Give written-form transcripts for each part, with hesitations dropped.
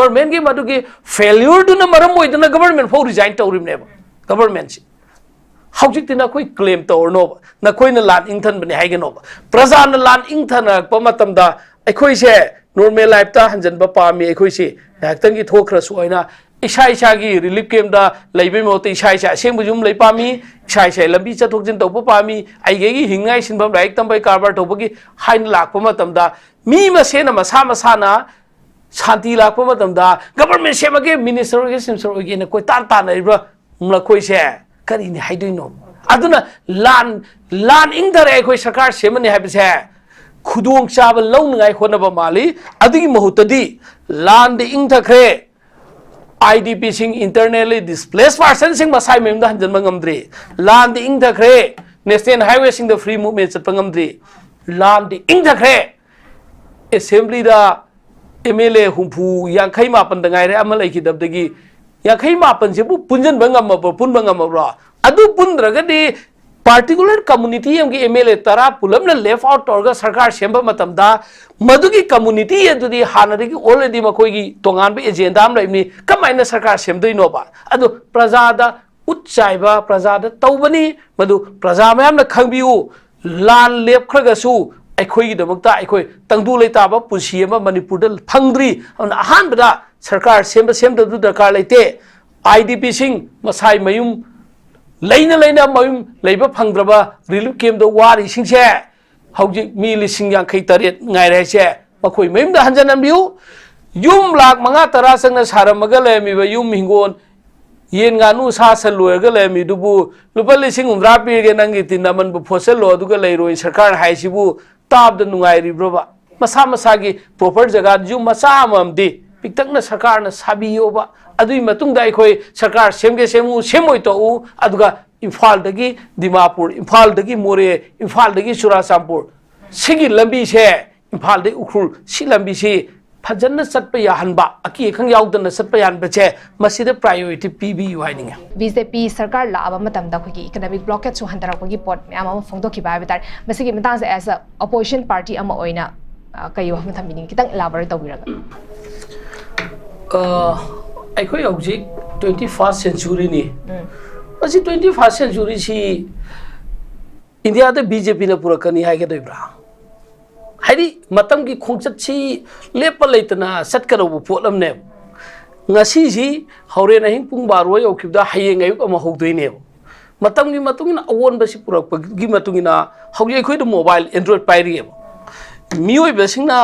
government ki madu ki failure do na maram moi na government for resign to rim ne government si how jik tina koi claim to or no na koi na lan inthan bani hai no praja na lan inthan pa matam da ai se normal life ta hanjan ba pa mi ai se yaktang ki thokra su aina isha gi relief camp da leibe mo te isha seng bujum lei pa mi isha lambi chathok jin to pa mi ai ge gi hingai sin bam laik tam bai karbar to gi hain lak pa matam da mi ma se na masa na shanti lak pa matam da government se ma ge minister ge simsor ge na koi tan na ibra mla koi se kari ni hai doi no aduna lan ingdare ai koi sarkar se ma ni hai se khudong chaba lo ngai khona ba mali adigi mahutadi lan de ingthakre IDP sing internally displaced person sing masai mem da hanjan mangamdri land the ing the kre national highway sing the free movement chat pangamdri land the ing the kre assembly da MLA humpu yang khai ma pan da ngai re amalai ki dab dagi yang khai ma pan se bu punjan bangam ma pun bangam ra adu pundra ga di particular community am ki MLA tara pulam na left out torga sarkar semba matam da madugi community adudi hanari ki already makoi gi tongan be agenda am laimni kamaina sarkar semdoi no ba adu praja da utchaiba praja da tawbani madu praja mayam na khangbiu lan lep khraga su aikhoi gi damakta aikhoi tangdu leita ba pusi ama manipur da phangdri ahan bada sarkar semda du darkar leite IDP sing masai mayum laina mayum leiba phangdraba relief camp do wari singse hauji mi lising yang khai taret ngai re se makoi mayum da hanjan ambiu yum lak manga tara sangna saramaga le mi ba yum hingon yen nganu sa saloi ga le mi dubu lupa lising umra pi ge nangi tinaman bu phosel lo du ga leiroi sarkar hai sibu tab da nungai ri broba masa gi proper jaga ju masa amamdi piktakna sarkar na sabiyo ba adui matung da khoi sarkar semge semoi to u aduga imphal dagi dimapur imphal dagi more imphal dagi churasampur sigi lambi se imphal de ukhul si lambi se phajanna satpa ya hanba aki khang yaudana satpa yan bache masida priority pb waining BJP sarkar la aba matam da khogi economic blockade su handara khogi pot me ama phongdo ki ba betar masigi matang se as a opposition party ama oina kayo ham thamini kitang elaborate tawiraga akhoi object 21st century ni asi 21st century si India da BJP na pura kani hai ke doibra haidi matam ki khongchat si lepa leitana satkaro bu potlam ne ngasi si haure na hing pung baroi okibda hayeng ayuk ama hogdoi ne matam gi matungina awon ba si pura gi matungina hauji khoi do mobile android pairi mioi ba singna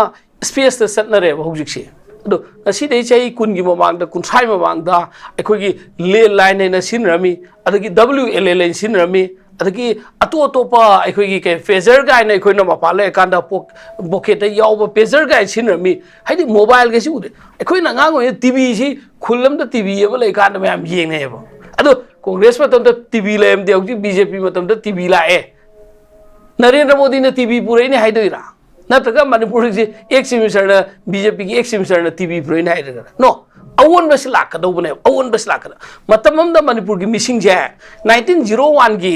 space ta satna re hojik si do asi dei chai kun gi mamang da kun sai mamang da akhoi gi le line na sin rami adagi WLL sin rami adagi ato pa akhoi gi ke phaser guy na akhoi na mapa le kanda pocket da yaw ba phaser guy sin rami haidi mobile ge si ude akhoi na ngang oi TV si khulam da TV ba le kanda mayam yeng ne ba ado congress matam da TV le em de BJP matam da TV la Narendra Modi na TV purai ne haidoira natraga manipur ji ek semester na BJP ki ek semester na TV purai ne haidoira no awon bas lak do bane awon bas lak matamam da manipur gi missing je 1901 gi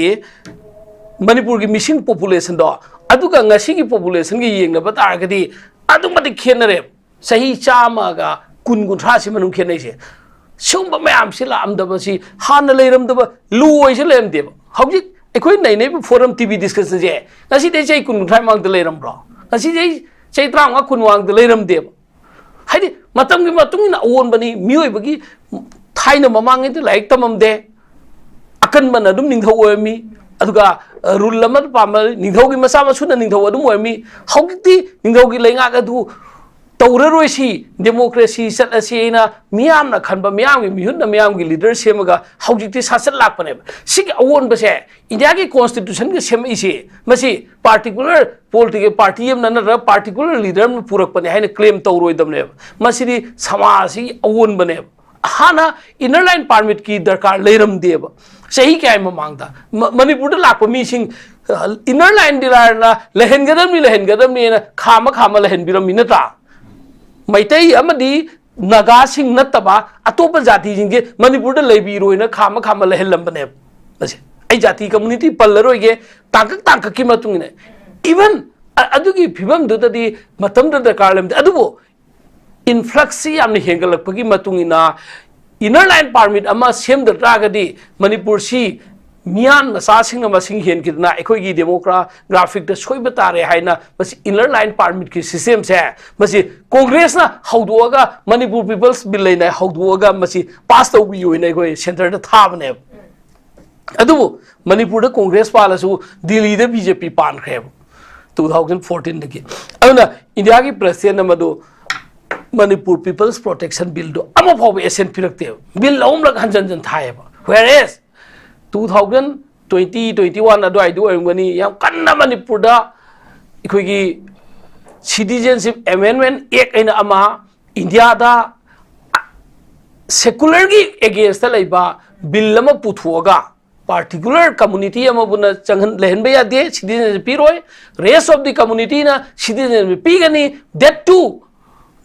manipur gi missing population do aduga ngasi gi population gi yeng na bata ga di adu mati khenare sahi chama ga kun tha si manung khenai se sum ba mayam sila am da ba si han leiram da ba luoi se lem de hawji ekoi nei nei forum TV discussion je ngasi de chai kun tha mang de leiram bro ngasi de chai trang ga kun wang de leiram de haidi matam gi matung na awon bani mioi bagi thaina mamang de laik tamam de akan man adum ning thau mi aduga rule lamar pamal ning thau gi masa ma suna ning thau adum mi hawti ning thau gi lenga ga du tawraroi si democracy sat asina miyam na khanba miyam gi mihun na miyam gi leader semaga hawjikti sasat lakpane sig awon base india gi constitution gi sem isi masi particular political party am na particular leader mu purak pane haina claim tawroi damne masi di samasi awon bane hana inner line permit ki darkar leiram deba sahi kai mamangda manipur da lakpa mi sing inner line dilar na lehen gadam ni na khama lehen biram minata maitai amadi naga sing nataba atopa jati jinge manipur da lebi roina khama lehelam bane base ai jati community pallaroi ge tangkak ki matung ne even adugi phibam du da di matam da karlam adubo influx yamni hengalakpagi matungina inner line permit ama semda tragadi manipur si mian masa singna masing hen kidna ekhoi demographic da soiba tare haina mas inner line permit ki system se masi congress na hauduaga manipur people's bill leina hauduaga masi pass to bi yoina ekhoi center da thabane adubu manipur da congress palasu delhi da bjp pan khre 2014 dagi aduna india ki president amadu manipur people's protection bill do ama phaw esen pirakte bill omlak hanjan thaiba whereas 2020-21 adwai do ngani yam kanna manipur da ikhoigi citizenship amendment act aina ama india da secular gi against la laiba bill lama puthuaga particular community ama buna changhan lehenba ya de citizenship piroi rest of the community na citizenship pigani that too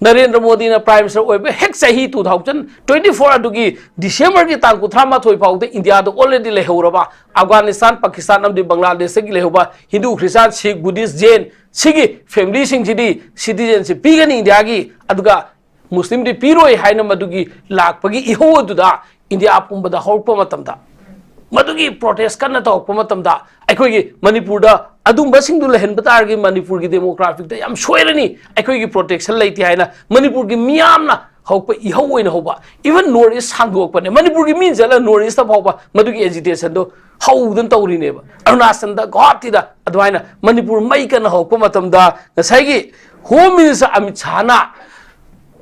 Narendra Modi na Prime Minister oibe hek sahi 2024 adugi December ki tang kuthama thoi phaude India do already lehoraba Afghanistan Pakistan amdi Bangladesh gi lehoba Hindu Christian Sikh Buddhist Jain sigi family sing jidi citizenship pigani India gi aduga Muslim di piroi haina madugi lakpagi iho aduda India apumbada horpa matamda madugi protest kana tawpa matamda akhoi Manipur da adum basing du lehen batar gi Manipur gi demographic da yam soirani akhoi gi protection leiti haina Manipur gi miyam na hokpa iho oina hoba even north east hangdok pane Manipur gi min jala north east ta hoba madugi agitation do haudan tawri ne ba Arunachal da Guwahati da adwaina Manipur mai kana hokpa matamda ngasai gi home minister Amit Shah na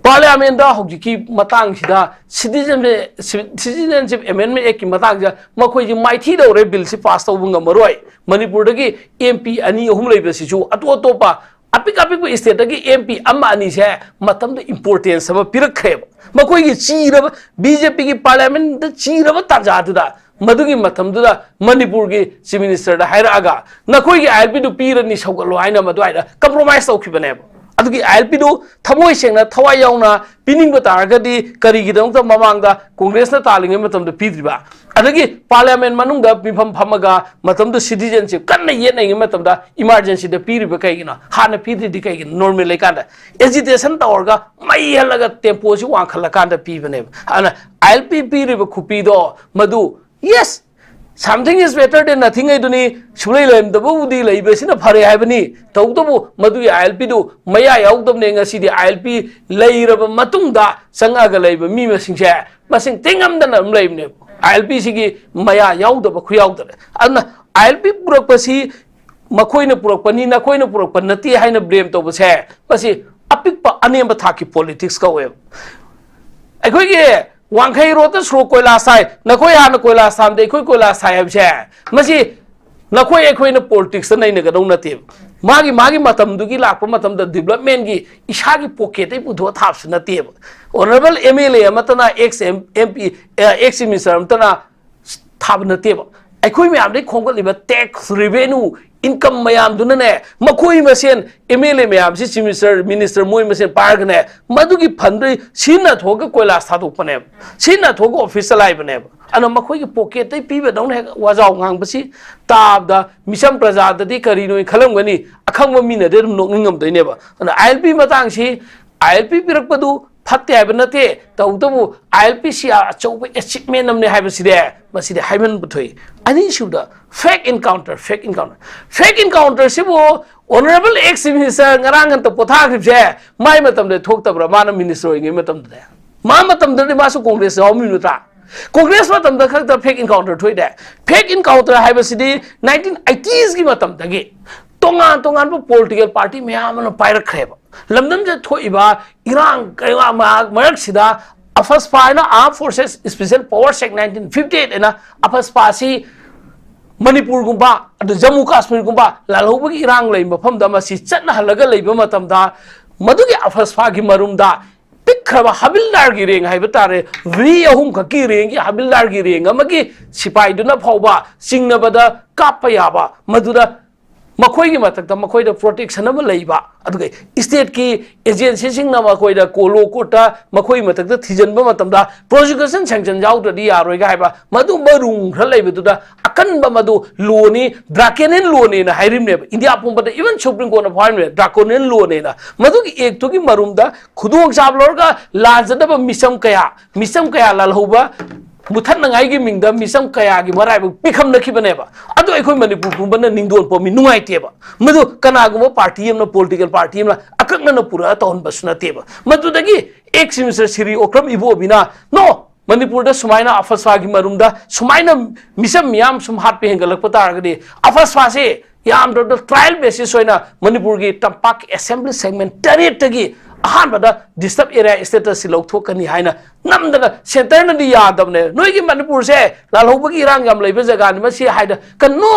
Parliament da hojiki matang sida citizenship amendment act ki matang ja makhoi ji maithi da ore bill si pass taw bunga maroi Manipur da gi MP ani ahum leiba si chu ato pa apik state da gi MP amma ani se matam da importance sama pirak khe makhoi gi chira BJP ki parliament da chira ba tanja du da madugi matam du da Manipur gi chief minister da haira aga nakhoi gi ILP du pira ni sawgalo haina madwai da compromise taw khibane adugi ILP do thamoi sengna thawai yauna pining bataragadi karigi dong ta mamang da congress na talinge matam da pidriba adagi parliament manung da bifam phamaga matam da citizenship kanna yet nai matam da emergency da piriba kaigina hana pidri di kaigina normal lekanda agitation tawarga mai halaga tempo si wang khalakanda pibane ana ILP piriba khupi do madu yes something is better than nothing iduni sulai lem da budi leibe sina phare haibani tawdabu madu ILP do maya yaudam ne ngasi di ILP leiraba matungda sangaga leiba mi masingse masing tingam da nam leibne ILP sigi maya yaudaba khuyawda anna ILP purakpasi makoina purakpani na koina purakpan nati haina blame to base pasi apikpa anemba thaki politics ka we akhoi ge Wangkai rota sro koila sai nakoi hana koila sam de khoi koila sai habse masi nakoi ekhoi na politics nai na gadong nate magi matam du gi lakpa matam da development gi isha gi pocket ai pudho thaps nate honorable MLA amatana ex MP ex minister amatana thab nate akhoi me amde khonggal liba tax revenue income mayam duna ne makhoi masen MLA mayam si chief minister moi masen pargne madugi phandri sina thoga koila sadu pane sina thoga official ai bane ana makhoi gi pocket tai pibe dong ne wajau ngang basi tab da misam praja da di kari noi khalam gani akhang mi na de nokningam doine ba ana ILP matang si ILP pirak padu fatte hai banate tawdabu ILP si achau achievement namne hai baside haiman buthoi ani shuda fake encounter sibo honorable ex minister ngarang ta potha gripse mai matam de thoktabra mana minister ngi matam de ma matam de masu congress hom minuta congress matam da khakta fake encounter thoi de fake encounter hai baside 1980s gi matam dagi tongan political party myamna pairak kheba lamdam je thoiba irang kaiwa marak sida afas paina armed forces special powers act 1958 ena afas pasi Manipur gumba adu Jammu Kashmir gumba lalhobagi irang lei mafam da masi chatna halaga leiba matam da madugi afas pa gi marum da pikhraba habildar gi reng haiba tare vi ahum ka ki reng gi habildar gi reng amagi sipai duna phauba singna bada kappa yaba maduda मखोई की मतक मखोई protection state की agency मखोई कोलो कोटा मखोई मतक थीजन prosecution sanction जाऊदी यारोगा है मधु मरूम खर लेबदुदा अकनब मधु लोनी ड्राकोनियन लोने India पुंबद even supreme court फाइम ड्राकोनियन लोने मधु की एक की मरूमदा खुदोंग चाब लौरगा लाजदब मिसम कया लालहौबा मुथनंगाई की मिंग मिसम कया की मराइब पिखम नखिबनेबा अदो अखोई मणिपुर पुंबन निंगदोन पोमी नुंगाइतेबा मधु कनागुम पार्टी अमना पॉलिटिकल पार्टी अमना अकक्नन पुरा तौनबस नतेबा मधुदगी एक सिमिस्टर श्री ओक्रम इबोबिना नो मणिपुर दा सुमाइना अफसफा की मरुमदा सुमाइना मिसम याम सुम हात पे हेंगलक पतारगदि अफसफा से याम दो ट्रायल बेसिस होइना मणिपुर की तंपाक असेंबली सेगमेंट तरेटगी अहानबदा डिस्टर्ब एरिया स्टेटस लौथोकनी हाइना नमदना सेंटर नदी यादबने नोई मणिपुर से लालहौबगी इरांग यम लेबे जगा नि मसी हाइदा कनो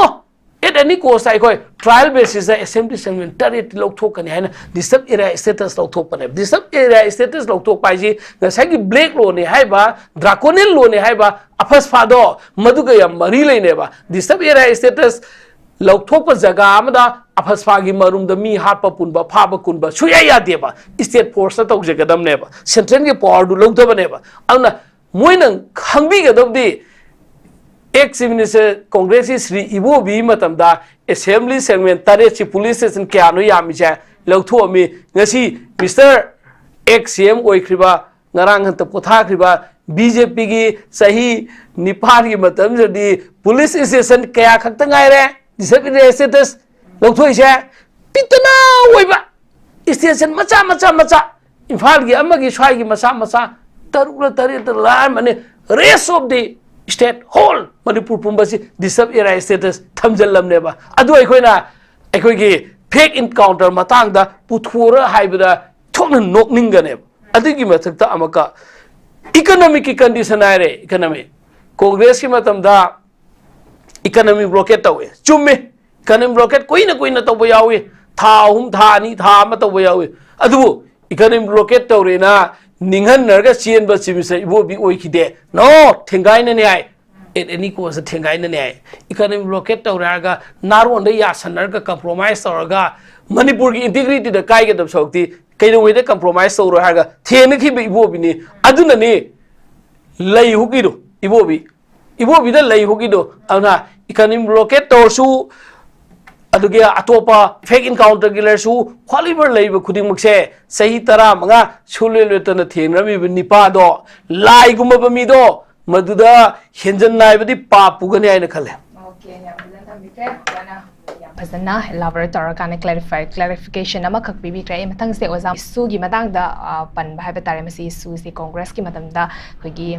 एट एनी कोस्ट आइखोय ट्रायल बेसिस असेंबली सेगमेंट तरेट लौथोकनी हाइना डिस्टर्ब एरिया स्टेटस लौथोकपने डिस्टर्ब एरिया स्टेटस लौथोक पाइजी गसागी ब्लैक लो ने हाइबा ड्राकोनियन लो ने हाइबा अफस फादो मधुग यम मरी लेनेबा डिस्टर्ब एरिया स्टेटस लौथोप जगह अफसफा की मरूम मी हाप पुनब फाब कुनब सुया यादेब स्टेट फोर्स तौजगदमनेब सेंट्रल की पावर लौदबनेब अदुना मोइन खंगबीगदबदि एक्स चीफ मिनिस्टर कांग्रेस की श्री इबोबी मतमदा असेंबली सेगमेंट तरेट पुलिस स्टेशन क्या यामीसे लौथोमी ngasi मिस्टर एक्स सीएम ओइख्रिबा ngarang hanta pothakriba बीजेपी की सही निपार की मतम जदी पुलिस स्टेशन क्या खक्ता ngaire disability status लौथोइसे पितना ओइबा स्टेशन मचा इम्फाल की अमगी स्वाई की मचा तरुला तरेत ला माने rest of the state whole Manipur पुंबसी डिस्टर्ब एरिया स्टेटस थमजलमनेबा अदु अखोइना अखोइगी फेक इनकाउंटर मतंगदा पुथोरा हाइबदा थोन नोकनिंगने अदुगी मथक्ता अमका इकोनॉमिक की कंडीशन आरे इकोनॉमी कांग्रेस की मतमदा इकोनॉमी ब्लॉकेट तवे चुम्मे इकोनॉमी ब्लॉकेट कोई ना तब यावे था अहुम था अनी था अमा तब यावे अदुबु economy blockade तवरेना निंगन Narga chain बचिमिसे Ibobi ओइखिदे no थेंगाइना ने आइ एट एनी कोस थेंगाइना ने आइ इकोनॉमी ब्लॉकेट तवरागा नारोन दे यासनरगा कंप्रोमाइज तवरगा मणिपुर की इंटीग्रिटी द काइगदब सौक्ति कईनोवेदे कंप्रोमाइज तौर है थेनखीब इबोबीने अदुनने लईहुगिदो इबोबीद लईहुगिदो अदुना इकोनॉमिक ब्लॉकेट तौरसु अदुगे अतोपा फेक इनकाउंटर गिलरसु क्वालिबर लईब खुदिमकसे सही 15 सुलेलेतन थेनरबी निपादो लाइगुमब मिदो मदुदा हेंजन नाइबदी पापुगने आइना खले ओके फजना elaborate तौरकाने clarification अमा खक पिबिख्रे मथंग से ओजा इशू की मतंगदा पन भाइबे तारे मसी इशू से कांग्रेस की मतंगदा खोगी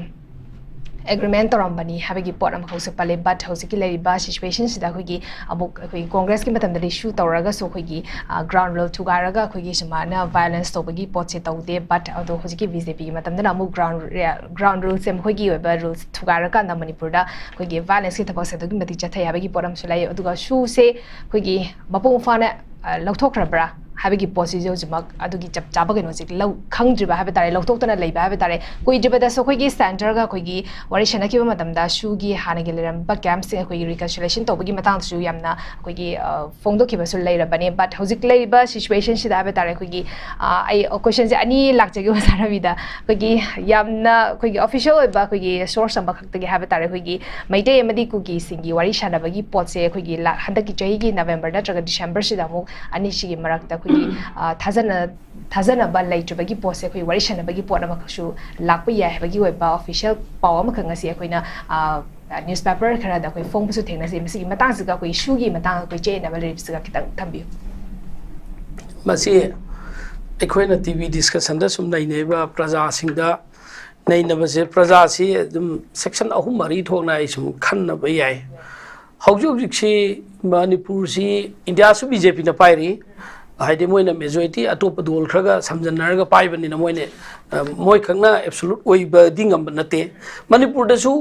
एग्रीमेंट तौरंबनी हाबेगी पोट अमा खौसे पले बट हौसे की लेरिबा सिचुएशन सिदा खोगी अबु खोगी कांग्रेस की मतंदा इशू तौरगा सो खोगी ग्राउंड लेवल थुगारगा खोगी समाना वायलेंस तौबगी पोट से तौदे बट अदो हौसे की बीजेपी की मतंदा अमु ग्राउंड रूल्स एम खोगी वेबा रूल्स थुगारगा ना मणिपुरदा खोगी वायलेंस की थबक से तौगी मति चथै हाबेगी पोरम सुलाई अदुगा शू से खोगी मपुंग फाना लौथोखरबरा हाबेगी पोसिजो जमक अदुगी चप चाबा केनो जिक लौ खंगद्रिबा हाबे तारे लौथोक्तना लेबा हाबे तारे कोई जिबदा सो खोगी सेंटर गा खोगी वरि शनकिबा मतमदा शुगी हानगे लेरम कैंप से खोगी रिकन्सिलेशन तौबगी मतंग सु यामना खोगी फोंदोखिबा सु लेरबने बट हौजिक लेरिबा सिचुएशन सिदा हाबे तारे खोगी आई क्वेश्चन से अनि लाक्चगे वसारबिदा खोगी यामना खोगी ऑफिशियल ओइबा खोगी सोर्स अम्बा खक्तगे हाबे तारे खोगी मैटे एमदी कुगी सिंगी वरि शानबगी पोचे खोगी हंदकी चहीगी नवंबर नत्रगा डिसेंबर सिदा मु अनि सिगी मरकता थाजनब लेट्रबगी पोसे कोई वरिशनबगी पोट अमखसु लाप याय हबगी वेबा ऑफिशियल पाव अमखंगसी अखोइना न्यूज़पेपर खरादा कोई फोंबसु थेंगनसी मसिगी मतांगसिगा कोई इशूगी मतांग कोई चेनबल रिप्सगा खितंग थंबियु मसी अखोइना टीवी डिस्कशन दा सुम नैनेबा प्रजा सिंगदा नैनबसे प्रजा सी सेक्शन 3 थोंना इसुम खन्नब याय हौजुजिक्सी मणिपुर सी इंडिया सु बीजेपी ना पाइरी हाइदे मोइना मेजॉरिटी अतोप दोल खरगा समजनरगा पाइबनिना मोइने मोइ खंगना एब्सोल्यूट ओइबा दिंगम नते मणिपुर दसु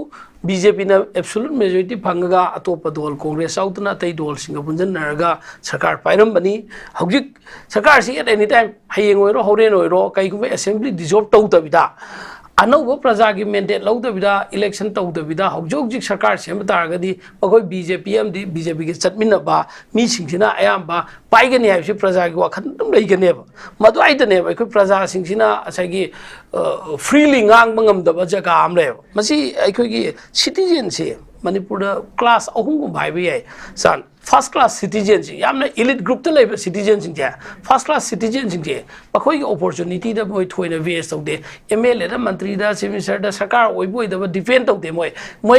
बीजेपी ना एब्सोल्यूट मेजॉरिटी फंगगा अतोप दोल कांग्रेस आउतना तै दोल सिंग पुंजनरगा सरकार पाइरम बनी हौजिक सरकार सी एट एनी टाइम हयेंग ओइरो हौरेन ओइरो कइगुबे असेंबली डिसॉल्व तौतबिदा अनौब प्रजा की मेंडेट लौदबिदा इलेक्शन तौदबिदा हौजौजिक सरकार सेम तारगदी मखोय बीजेपी एमदी बीजेपी के चटमिनबा मी सिंगसिना अयाम्बा पाइगनी हाइबसि प्रजा की वाखन दम लैगनेबा मदु आइदनेबा अखोय प्रजा सिंगसिना असागी फ्रीली ngang मंगमदबा जगा आम लेबा मसी अखोय की सिटीजन से मणिपुर क्लास अहुम भाइबे याय सान फर्स्ट क्लास सिटीजन से यामना एलिट ग्रुप त लेबा सिटीजन सिंगे फर्स्ट क्लास सिटीजन सिंगे मखोय की अपॉर्चुनिटी दा मोय थोइना वेस्ट तौदे एमएलए दा मंत्री दा चीफ मिनिस्टर दा सरकार ओइबोय दा डिपेंड तौदे मोय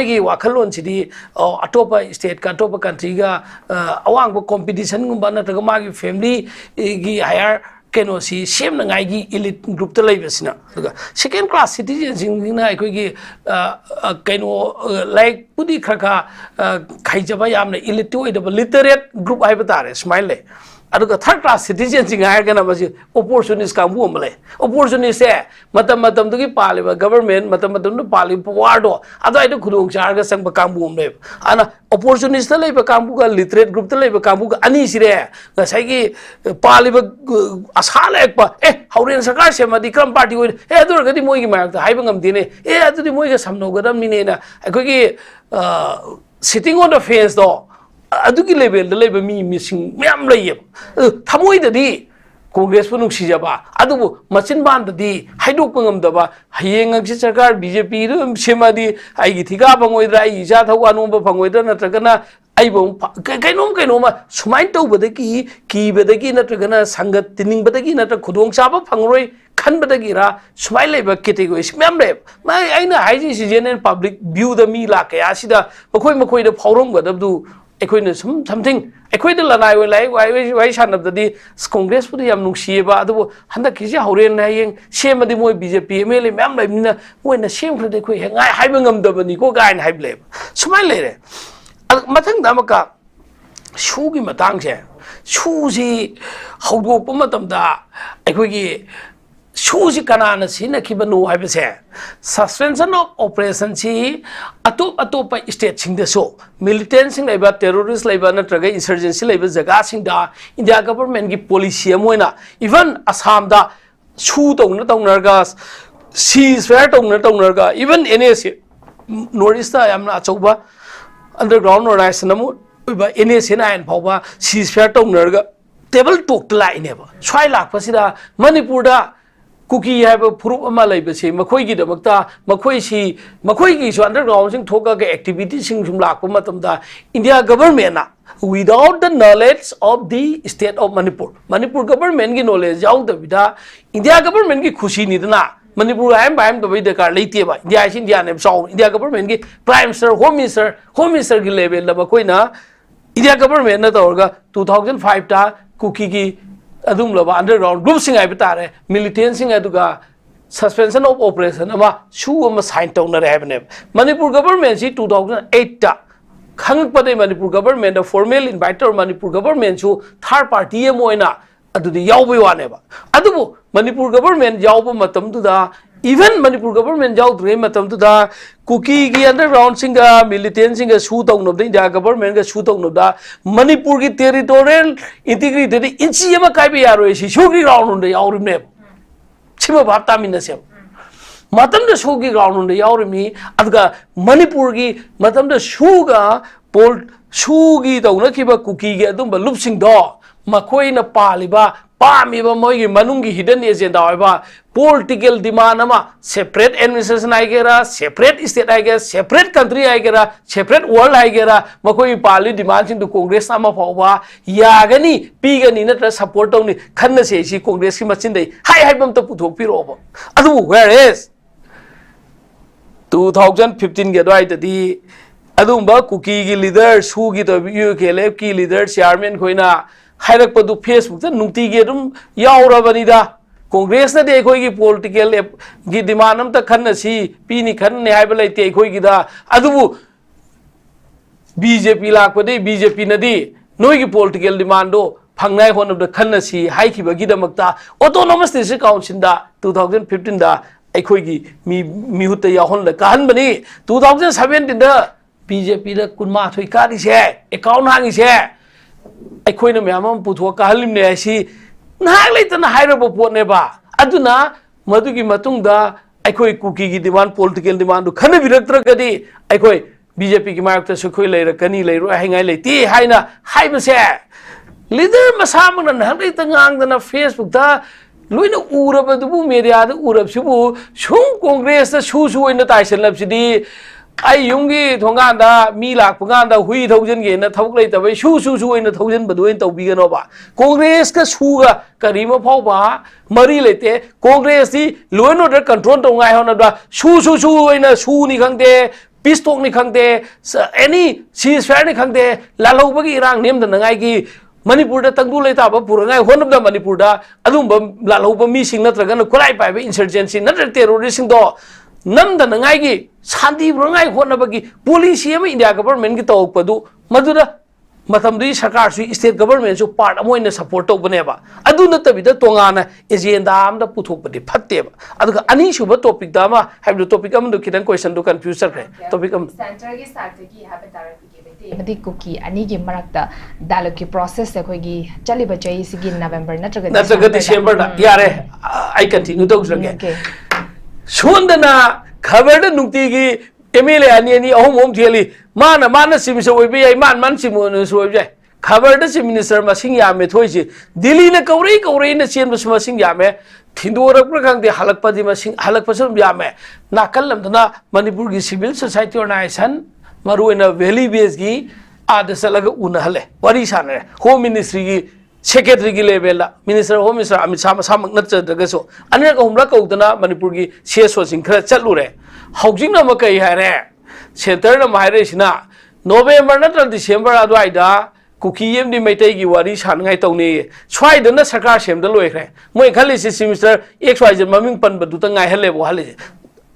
की वाखलोन सिदी अटोपा स्टेट का अटोपा कंट्री का अवांग कंपटीशन गुंबा नत्रगा मागी फैमिली की हायर कनो सी सेम नंगाई इलिट ग्रुप त लेबसिना सेकेंड क्लास सिटीजन सिंगना अखोगी कनो लाइक पुदी खरखा खाइजबा यामना इलिट ओइदबा लिटरेट ग्रुप हाइबा तारे स्माइल ले अदुगा थर्ड क्लास सिटीजन सिंग हायरगना बसी अपॉर्चुनिस्ट कांबु अमले अपॉर्चुनिस्ट से मतम दुगी पालिबा गवर्नमेंट मतम पालि वार्डो अदाइदो खुदोंग चारगा संग कांबु अमले अना अपॉर्चुनिस्ट लेबा कांबु का लिटरेट ग्रुप त लेबा कांबु का अनि सिरे गसाइगी पालिबा आशा लेकपा हौरेन सरकार से मदि क्रम पार्टी ओइ अदुरगदि मोइगी मायकता हाइबा ngam अदुदि मोइगा समनोगदम मिनेना अखोगी सिटिंग ऑन द फेंस दो अदुगी लेवल द लेबा मी मिसिंग मैम लैय थमोइददि कांग्रेस पु नुक्सिजबा अदुबु मचिन बांददि हाइदोक ngam हयेंग सरकार बीजेपी सेमदि आइगी थिगा फंगोइद्रा आई इजा थौ अनोब फंगोइद्रा नत्रगना आइबो कैनोम सुमाइन तौबदगी कीबदगी नत्रगना संगत तिनिंगबदगी नत्र खुदोंग चाबा फंगरोय खनबदगिरा सुमाइ लेबा कैटेगरी मैम ले माय आइना हाइजी सिजन पब्लिक व्यू द मी लाके आसिदा मखोय द फावरमगदबदु अखोइना समथिंग अखोइद लनाय वे वाइ सानबदि कांग्रेस पुदि याम नुक्सियेबा अदुबो हंदकिजे हौरेन हायें सेमदि मोय बीजेपी एमएलए मैम लाइमिना मोयना सेमखदे खोय हेंगाय हाइबा ngam को गाइन हाइबले सुमाइ लेरे मथंग दामका सुगी मतंग से सुजी हौदोप मतमदा अखोगी सुजी कनाना सिनखिबनु हाइबसे सस्पेंशन ऑफ ऑपरेशन सी अतोप स्टेट सिंगदसो मिलिटेंट सिंग लेबा टेररिस्ट लेबा नत्रगा इंसर्जेंसी लेबा जगह सिंगदा इंडिया गवर्नमेंट की पॉलिसी अमोइना इवन असम दा सु तौनरगा सीज फेयर तौनरगा इवन एनएस नॉर्थ ईस्ट यामना अचौबा अंडरग्राउंड ऑर्गेनाइजेशन एनएस नाइन फाउबा सीज फेयर तौनरगा टेबल टॉक लाइनेबा स्वाइ लाखपसिदा मणिपुर कुकी है फुरुप लेबसे मखोईगीदमक्ता मखोईगी अंडरग्राउंड सिंग थोका एक्टिविटी सिंग सुम लाप India government without the knowledge of the state of Manipur government की नॉलेज याउदबिदा इंडिया गवर्नमेंट की खुशी निदना मणिपुर आयम बायम दबई दरकार लेतेबा इंडिया ने चाउ इंडिया गवर्नमेंट की प्राइम मिनिस्टर होम मिनिस्टर की लेवल मखोइना इंडिया गवर्नमेंट न तौरगा 2005 ता कुकी की अंडरग्राउंड ग्रुप सिंग है तारे मिलिटेंट सिंग सस्पेंशन ऑफ ऑपरेशन साइन तौनरे है मणिपुर गवर्नमेंट सी 2008 ता खंगपदे मणिपुर गवर्नमेंट फॉर्मल इनवाइटर मणिपुर गवर्नमेंट सु थर्ड पार्टी मोइना अदुदि यावबे वानेबा अदुबो मणिपुर गवर्नमेंट यावबो मतमदुदा इवन मणिपुर गवर्नमेंट यावद्रे मतमदुदा कुकी की अंडरग्राउंड सिंगा मिलिटेंट सिंगा सु तौनबदा इंडिया गवर्नमेंट का सु तौनबदा मणिपुर की टेरिटोरियल इंटीग्रिटी इंची अमा कायबे यारोय सि सुगी ग्राउंड उंडे यावरिमने सिमा भाब तामिनसे मतमदा सुगी ग्राउंड उंडे यावरिमि अदगा मणिपुर की मतमदा सुगा पोल सुगी तौनखिबा कुकी की अदुंबा लुपसिंग दो मखोइना पालिबा पामिबा मोइगी मनुंगी हिडन एजेंडा होइबा पॉलिटिकल डिमांड अमा सेपरेट एडमिनिस्ट्रेशन आइगेरा सेपरेट स्टेट आइगेरा सेपरेट कंट्री आइगेरा सेपरेट वर्ल्ड आइगेरा मखोइ पालि डिमांड सिंदु कांग्रेस अमा फावबा यागनी पीगनी नत्र सपोर्ट तौनी खन्नसे सी कांग्रेस की मचिनदै हाय हायबम त पुथोक पिरोबा अदु वेयर इज 2015 के द्वाइतदी अदुंबा कुकी की लीडर सुगी तो यूकेलेफ की लीडर चेयरमैन खोइना हाइरकपदु फेसबुक त नुक्तिगे दुम यावरबनिदा कांग्रेस ने अखोई पॉलिटिकल की डिमांड अमता खन्नसी पीनी खन्ने हाइबा लेते अखोईगिदा अदुबु बीजेपी लाकपदे बीजेपी नदी नोई पॉलिटिकल डिमांड दो फंगनाय होनबद खन्नसी हाइखिबगिदमक्ता ऑटोनोमस डिस्ट्रिक्ट काउंसिल दा 2015 दा अखोईगी मिहुत याहोन कहनबनी 2017 दा बीजेपी दा कुनमा थोई कारिसे अकाउंट हांगिसे अखोइना म्याम पुथो कहलिमने आसी नाग लेतना हाइरब पोटनेबा अदुना मदुगी मतुंगदा अखोई कुकी की डिमांड पॉलिटिकल डिमांड खन बिरक्तरगदी अखोई बीजेपी की मायक्ता सुखोई लेरकनी लेरो हाइंगाई लेती हाइना हाइबसे लीडर मसामन नहले तंगांगदना फेसबुक दा लोइना उरबदुबु मीडिया दा उरबसिबु सुं कांग्रेस दा सुसु ओइना ताइसनलबसिदी आई युंगी थोंगांदा मी लाकपगांदा हुई थौजन गे ना थौक लेतबे सुसु ओइना थौजन बदु ओइन तौबिगनोबा कांग्रेस का सुगा करीमा फावबा मरी लेते कांग्रेस दी लोइन ऑर्डर कंट्रोल तोंगाय होनबा सुसु ओइना सुनी खंगते पीस टॉक नि खंगते एनी सीज फेयर नि खंगते लालौबगी इरांग नेमदनगाई की मणिपुर तंगू लेताब पुरंगाई होनब मणिपुर लालौब मीसिंग नत्रगन खुलाई पाइबे इंसर्जेंसी नत्र टेरोरिस्ट दो नमदनगाई की शांति पुरंगाई होनबगी पॉलिसी अमा इंडिया गवर्नमेंट की तौपदु मधुदा मतमदुई सरकार सु स्टेट गवर्नमेंट सु पार्ट अमोइना सपोर्ट तौबनेबा अदु नतबिदा तोंगाना एजेंडा आमदा पुथोकबदि फत्तेबा अदुगा अनी सुबा टॉपिक दामा हाइबदु टॉपिक अमदु खिदन क्वेश्चन दु कंफ्यूज करखे टॉपिक अम सेंटर की स्ट्रैटेजी हाबे तारफिके मदी कुकी अनी की मरकता डायलॉग की प्रोसेस से कोई चली बचई सिगी नवंबर नत्रगा डिसेंबर दा यारे आई कंटिन्यू तौजरगे सोंदना खबर नुक्ति की एमएलए अनी अहम थेली माना सिमिसर ओइबे याई मान सिमोनसु ओइबे याई खबर द मिनिस्टर मसिंग यामे थोइसि दिल्ली न कौरई न चेनबस मसिंग यामे थिंदोरक खंगदे हलकपदि मसिंग हलकपसम यामे नाकल लमदना मणिपुर की सिविल सोसाइटी ऑर्गेनाइजेशन मरुइना वैली बेस की आद चलग उनहले वरी साने होम मिनिस्ट्री की सेक्रेटरी की level minister home minister Amit Shah मसामक नचदगसो अनेक हुमला कौदना मणिपुर की सीएसओ सिंह खर चलुरे हौजिंग न कई है सेंटर न माइरेसिना नवंबर नत्र डिसेंबर अदवाइदा कुकी एमडी मैतै की वारी सानगाई तौने स्वाइदना सरकार सेमद लोइख्रे मोय खलिसि सेमिस्टर एक्स वाइ जे ममिंग पनबदु त गाइहले बो हाले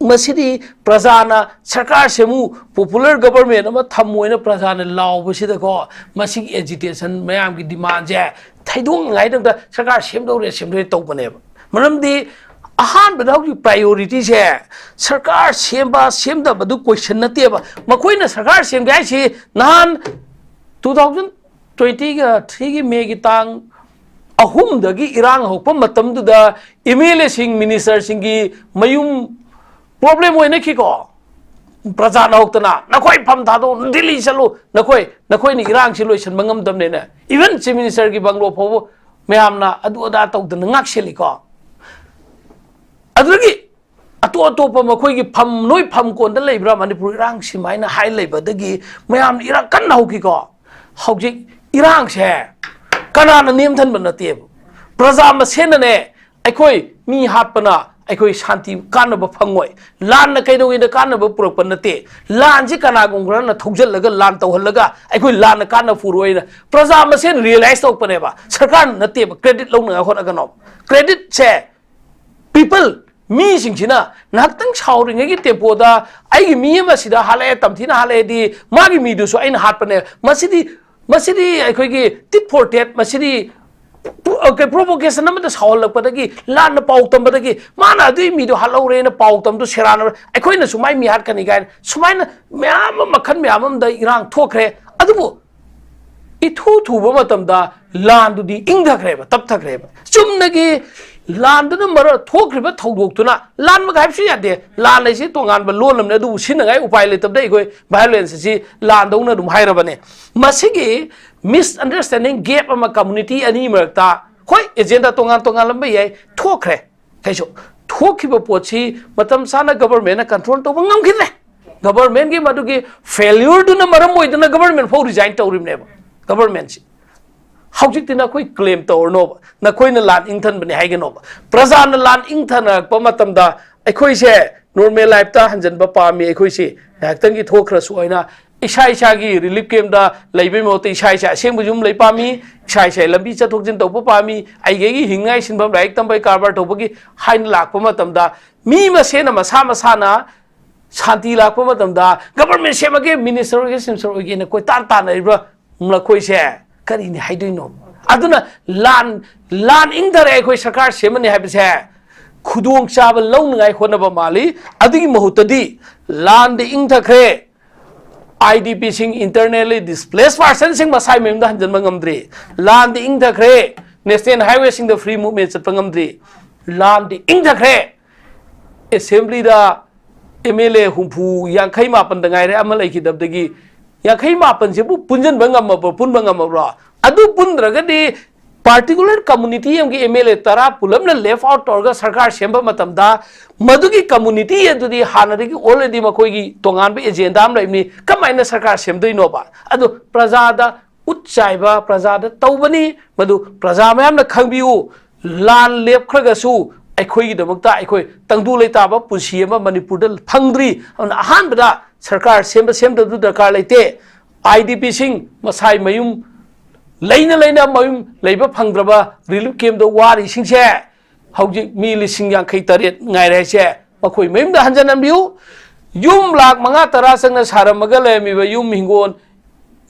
मसिदी प्रजाना सरकार सेमु पॉपुलर गवर्नमेंट अमा थमोइना प्रजाना लावबसिदको मसिग एजिटेशन मयाम की डिमांड जे थैदोंग गाइदंग सरकार सेमदौरे तौबनेब मरमदी अहान बदाउकी प्रायोरिटी से सरकार सेमदबदु क्वेश्चन नतेबा मखोइना सरकार सेमगाइसि नहान 2023 की मे की तांग अहुमदगी इरांग होप मतमदुदा एमएलए सिंह मिनिस्टर सिंह की मयुम प्रॉब्लम होइने खिको प्रजा नौतना नखोई फम थादो दिल्ली चलो नखोई नि इरांग से लोइसन मंगम दमने ना इवन चीफ मिनिस्टर की बंगलो फोबो मयामना अदु अदा तौदन ngakseliko अदुगी अतो अतोप मखोई की फम नोई फम कोन द लेब्रा मणिपुर इरांग सिमाइना हाई लेबदगी मयाम इरांग कन हौकिको हौजि इरांग से कनाना नेमथन बनते प्रजा मसेनने अखोई मी हापना अखोई शांति कानब फंगोय लान कइदोइन कानब पुरप नते लान जी कनागुंग्रन थौजलग लान तौहलगा अखोई लान कान फुरोइन प्रजा मसेन रियलाइज तौपनेबा सरकार नते क्रेडिट लौना होनगनो क्रेडिट से पीपल मी सिंगसिना नाक्तंग सावरिंगे की टेम्पोदा आइगी मी मसिदा हाले तमथिना हाले दी मागी मीदुसो आइन हाटपने मसिदी अखोई की टिट फॉर टेट मसिदी ओके प्रोवोकेशन नमद सावलपदगी लान पाउ तंबदगी माना अदुई मीदो हालौरे न पाउ तंदो सेरान अखोइना सुमाइ मी हाट कनी गाय सुमाइना म्याम मखन म्याम द इरांग थोखरे अदुबो इथु थुबो मतमदा लांदुदी इंगथखरेबा तपथखरेबा चुमनगी लांदुना मर थोखरेबा थौदोक्तुना लान मगाइबसु यादे लान लेसि तोंगानबा लोलमने दु सिनगाय उपाय लेतबदे इखोय वायलेंस सि लांदौना दुम हाइरबने मसिगी मिसअंडरस्टैंडिंग गैप अमा कम्युनिटी अनी मरक्ता होय एजेंडा तोंगान लंबा याय थोखरे कैसो थोखिबा पोछि मतम साना गवर्नमेंट कंट्रोल तोबा ngamkhidre गवर्नमेंट की मदुगी फेल्यूर दुना मरम ओइदना गवर्नमेंट फो रिजाइन तौरिमनेबा गवर्नमेंट सि हौजिक्तिना कोई क्लेम तौरनो नखोइना लान इंथन बने हाइगनो प्रजाना लान इंथन पमतमदा अखोइसे नॉर्मल लाइफ ता हंजनबा पामी अखोइसे हक्तन की थोखरसु ओइना इसा की रिलीफ कैम्प लेबे मोत इसा असेंबुम ले पामी इसा लंबी चथोजिन तब पामी आइगे हिंगाई सिंबम लाइक तंबई कारबार तौबगी हाइन लाकपा मी मसेन मसा मसाना शांति लाकपा गवर्नमेंट सेमगे मिनिस्टर सिमस्टर ओगे कोई तान लखोइसे करीने हाइदोइनो अदुना लान इंधरे अखोई सरकार सेमने हाइबसे खुदोंग चाब लौनगाई होनबा माली अदुगी महुतदी लान दे इंधखरे IDP सिंह इंटरनली डिस्प्लेस पर्सन सिंह मसाई मेम हंजन मंगमद्री लान दे इंधखरे नेशनल हाईवे सिंह द फ्री मूवमेंट चटपंगमद्री लान दे इंधखरे assembly da MLA humpu yang khai ma pan da ngai re amal ai ki dab dagi yang khai ma pan se bu punjan bangam ma pun bangam ra adu pun draga di particular community yang ki MLA tara pulam na left out torga sarkar semba matam da madugi community adu di hanari ki already ma koi gi tongan be agenda am laimni kamaina sarkar semdoi no ba adu praja da utchaiba praja da tawbani madu praja mayam na khangbiu lan lep khraga su अखोई की दमकता अखोई तंगदू लेता बा pussy अमा Manipur the फंगद्री अन अहान बदा सरकार same same the दरकार लेते आईडीपी सिंह मसाई मयुम लेना लेना मयुम लेबा फंगद्रबा रिलीफ कैम्प द वारी सिंगसे हौजि मी लिसिंग यांखै Taret ngairese मखोई मयुम the हंजन अमबिउ yum lakh मंगा तरा संगना सारमगा लेमिबा युम हिंगोन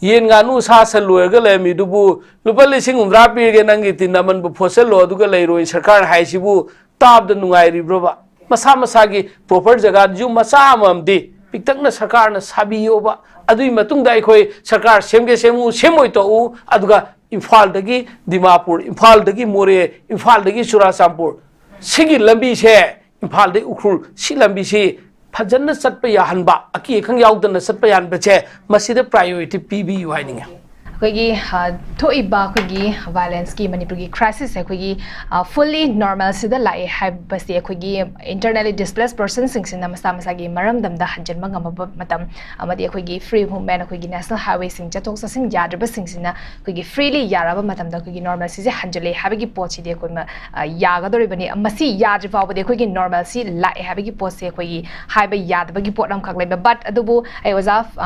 येन गानु सा सलुरगा लेमि दुबु लुपा लिसिंग उमरा पीगे नंगी तिनमन बु फोसलो दुगा लेरोय सरकार हाइसिबु ताब द नुंगाइरि ब्रोबा मसा मसा की प्रॉपर जगह जु मसा ममदि पिक्तकना सरकार न साबियोबा अदुई मतुंग दा अखोई सरकार सेमगे सेमु सेमोय तो उ अदुगा इम्फाल दगी दिमापुर इम्फाल दगी मोरे इम्फाल दगी चुराचांपुर सिगी लंबी से इम्फाल दगी उखुल सि लंबी से फजन Chatap याहनबा अकी खंग याउदन Chatap यानबचे मसिदे priority PB युहाइनिंग अखोगी थोइबा अखोगी violence की मणिपुर की क्राइसिस अखोगी फुल्ली नॉर्मल सिदा लाए हाइबसे अखोगी इंटरनली डिस्प्लेस्ड पर्सन सिंगसिना मसा मसा की मरम दमदा हंजन मंगम मतम अमदी अखोगी फ्री मूवमेंट अखोगी नेशनल हाईवे सिंग चतोक ससिंग यादब सिंगसिना अखोगी फ्रीली याराबा मतम दा अखोगी नॉर्मल सिजे हंजले हाबगी पोची दे अखोई यागदोरिबनी मसी याजफाबदे अखोगी नॉर्मल सि लाए हाबगी पोसे अखोगी हाइबा यादबगी पोटम खगले बट अदुबु आई वाज